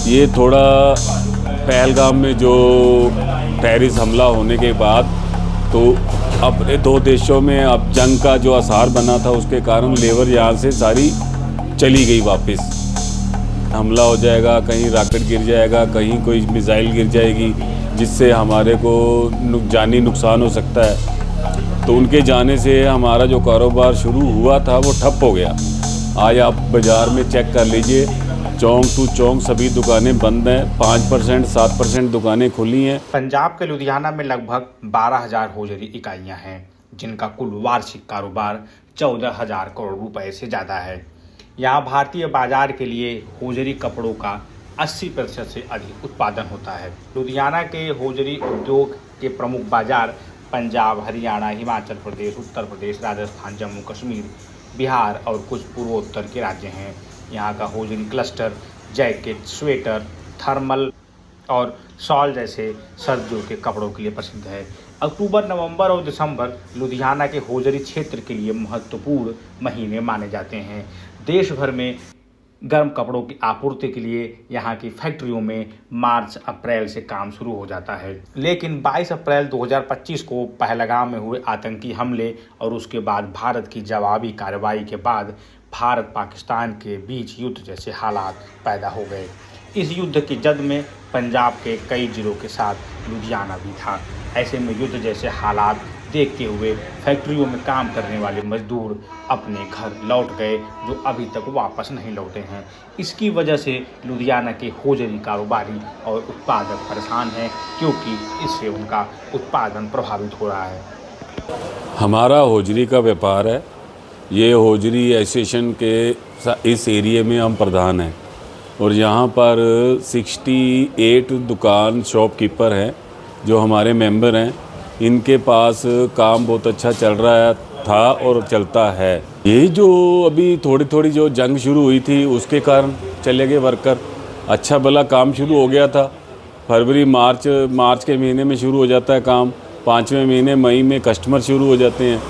ये थोड़ा पहलगाम में जो टेररिस्ट हमला होने के बाद तो अपने दो देशों में अब जंग का जो असर बना था उसके कारण लेबर यहाँ से सारी चली गई वापस। हमला हो जाएगा, कहीं रॉकेट गिर जाएगा, कहीं कोई मिसाइल गिर जाएगी जिससे हमारे को जानी नुकसान हो सकता है। तो उनके जाने से हमारा जो कारोबार शुरू हुआ था वो ठप हो गया। आज आप बाज़ार में चेक कर लीजिए, चौंक टू चौंक सभी दुकानें बंद हैं। 5% 7% दुकानें खुली हैं। पंजाब के लुधियाना में लगभग 12,000 होजरी इकाइयां हैं, जिनका कुल वार्षिक कारोबार 14,000 करोड़ रुपए से ज़्यादा है। यहाँ भारतीय बाजार के लिए होजरी कपड़ों का 80% से अधिक उत्पादन होता है। लुधियाना के होजरी उद्योग के प्रमुख बाजार पंजाब, हरियाणा, हिमाचल प्रदेश, उत्तर प्रदेश, राजस्थान, जम्मू कश्मीर, बिहार और कुछ पूर्वोत्तर के राज्य हैं। यहाँ का hosiery cluster jacket, sweater, thermal और शॉल जैसे सर्दियों के कपड़ों के लिए प्रसिद्ध है। अक्टूबर, नवंबर और दिसंबर लुधियाना के होजरी क्षेत्र के लिए महत्वपूर्ण महीने माने जाते हैं। देश भर में गर्म कपड़ों की आपूर्ति के लिए यहाँ की फैक्ट्रियों में मार्च अप्रैल से काम शुरू हो जाता है। लेकिन 22 अप्रैल 2025 को पहलगाम में हुए आतंकी हमले और उसके बाद भारत की जवाबी कार्रवाई के बाद भारत पाकिस्तान के बीच युद्ध जैसे हालात पैदा हो गए। इस युद्ध की जद में पंजाब के कई जिलों के साथ लुधियाना भी था। ऐसे में युद्ध जैसे हालात देखते हुए फैक्ट्रियों में काम करने वाले मजदूर अपने घर लौट गए, जो अभी तक वापस नहीं लौटे हैं। इसकी वजह से लुधियाना के होजरी कारोबारी और उत्पादक परेशान हैं, क्योंकि इससे उनका उत्पादन प्रभावित हो रहा है। हमारा होजरी का व्यापार है। ये होजरी एसोसिएशन के इस एरिया में हम प्रधान हैं और यहाँ पर 68 दुकान शॉपकीपर हैं जो हमारे मेंबर हैं। इनके पास काम बहुत अच्छा चल रहा था और चलता है। यही जो अभी थोड़ी थोड़ी जो जंग शुरू हुई थी उसके कारण चले गए वर्कर। अच्छा भला काम शुरू हो गया था। फरवरी मार्च के महीने में शुरू हो जाता है काम। 5वें महीने मई में कस्टमर शुरू हो जाते हैं।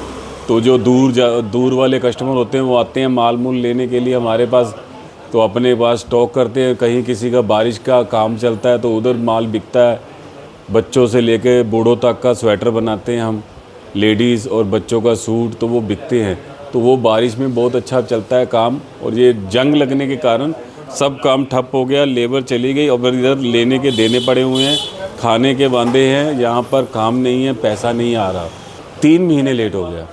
तो जो दूर वाले कस्टमर होते हैं वो आते हैं माल मूल लेने के लिए हमारे पास, तो अपने पास स्टॉक करते हैं। कहीं किसी का बारिश का काम चलता है तो उधर माल बिकता है। बच्चों से लेके बूढ़ों तक का स्वेटर बनाते हैं हम, लेडीज़ और बच्चों का सूट, तो वो बिकते हैं। तो वो बारिश में बहुत अच्छा चलता है काम। और ये जंग लगने के कारण सब काम ठप हो गया, लेबर चली गई और इधर लेने के देने पड़े हुए हैं, खाने के वांदे हैं। यहाँ पर काम नहीं है, पैसा नहीं आ रहा। 3 महीने लेट हो गया।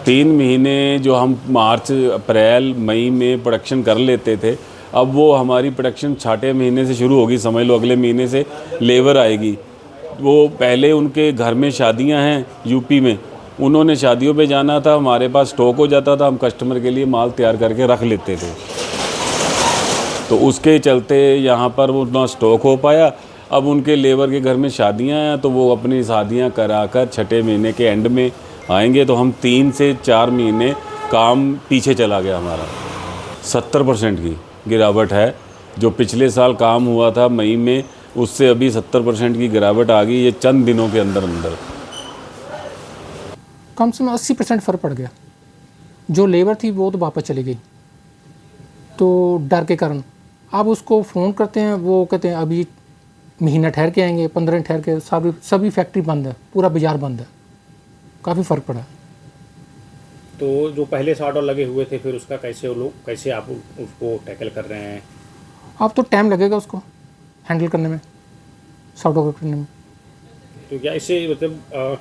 3 महीने जो हम मार्च अप्रैल मई में प्रोडक्शन कर लेते थे, अब वो हमारी प्रोडक्शन 6ठे महीने से शुरू होगी। समझ लो अगले महीने से लेबर आएगी। वो पहले उनके घर में शादियां हैं यूपी में, उन्होंने शादियों पे जाना था, हमारे पास स्टॉक हो जाता था, हम कस्टमर के लिए माल तैयार करके रख लेते थे। तो उसके चलते यहाँ पर वो ना स्टॉक हो पाया। अब उनके लेबर के घर में शादियाँ हैं तो वो अपनी शादियाँ कराकर 6ठे महीने के एंड में आएंगे। तो हम 3 से 4 महीने काम पीछे चला गया हमारा। 70% की गिरावट है। जो पिछले साल काम हुआ था मई में, उससे अभी 70% की गिरावट आ गई ये चंद दिनों के अंदर अंदर। कम से कम 80% फ़र्क पड़ गया। जो लेबर थी वो तो वापस चली गई, तो डर के कारण। अब उसको फ़ोन करते हैं, वो कहते हैं अभी महीना ठहर के आएंगे, 15 ठहर के। सभी फैक्ट्री बंद है, पूरा बाज़ार बंद है। काफ़ी फ़र्क पड़ा। तो जो पहले से ऑर्डर लगे हुए थे, फिर उसका कैसे आप उसको टैकल कर रहे हैं? अब तो टाइम लगेगा उसको हैंडल करने में, सॉर्ट आउट करने में। तो क्या इससे मतलब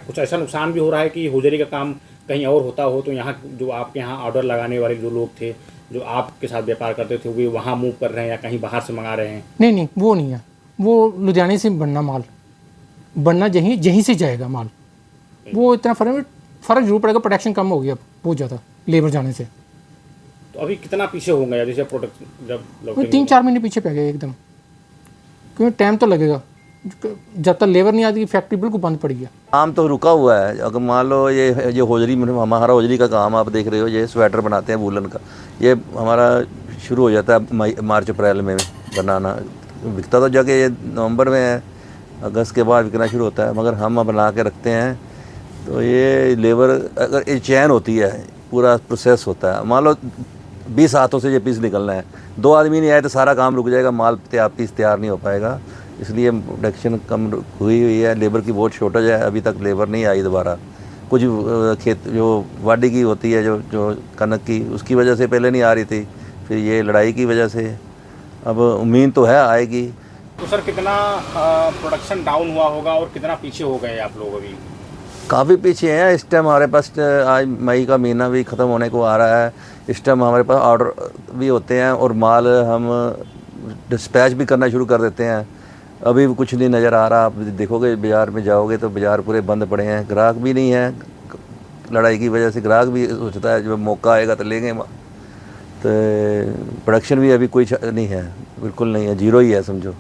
कुछ ऐसा नुकसान भी हो रहा है कि होजरी का काम कहीं और होता हो, तो यहाँ जो आपके यहाँ ऑर्डर लगाने वाले जो लोग थे, जो आपके साथ व्यापार करते थे, वे वहाँ मूव कर रहे हैं या कहीं बाहर से मंगा रहे हैं? नहीं, वो नहीं है। वो लुधियाने से बनना यहीं से जाएगा माल। वो इतना फ़र्क जरूर पड़ेगा। प्रोडक्शन कम हो गया बहुत ज़्यादा लेबर जाने से। तो अभी कितना पीछे होंगे जैसे प्रोडक्ट जब 3-4 महीने पीछे पड़ गए एकदम, क्योंकि टाइम तो लगेगा। जब तक लेबर नहीं आती फैक्ट्री बिल्कुल बंद पड़ी है। काम तो रुका हुआ है। अगर मान लो ये होजरी में हमारा होजरी का काम आप देख रहे हो, ये स्वेटर बनाते हैं वूलन का, ये हमारा शुरू हो जाता है मार्च अप्रैल में बनाना। बिकता तो जाके ये नवंबर में है, अगस्त के बाद बिकना शुरू होता है। मगर हम बना के रखते हैं तो ये लेबर अगर ये चैन होती है, पूरा प्रोसेस होता है। मान लो 20 हाथों से ये पीस निकलना है। 2 आदमी नहीं आए तो सारा काम रुक जाएगा, माल पीस तैयार नहीं हो पाएगा। इसलिए प्रोडक्शन कम हुई है, लेबर की बहुत शॉर्टेज है, अभी तक लेबर नहीं आई दोबारा। कुछ खेत जो वाਢी की होती है, जो कनक की, उसकी वजह से पहले नहीं आ रही थी, फिर ये लड़ाई की वजह से अब उम्मीद तो है आएगी। तो सर कितना प्रोडक्शन डाउन हुआ होगा और कितना पीछे हो गए आप लोग अभी? काफ़ी पीछे हैं इस टाइम। हमारे पास आज मई का महीना भी ख़त्म होने को आ रहा है। इस टाइम हमारे पास ऑर्डर भी होते हैं और माल हम डिस्पैच भी करना शुरू कर देते हैं। अभी कुछ नहीं नज़र आ रहा। आप देखोगे बाज़ार में जाओगे तो बाज़ार पूरे बंद पड़े हैं, ग्राहक भी नहीं है। लड़ाई की वजह से ग्राहक भी सोचता है जब मौका आएगा तो लेंगे। तो प्रोडक्शन भी अभी कोई नहीं है, बिल्कुल नहीं है, जीरो ही है समझो।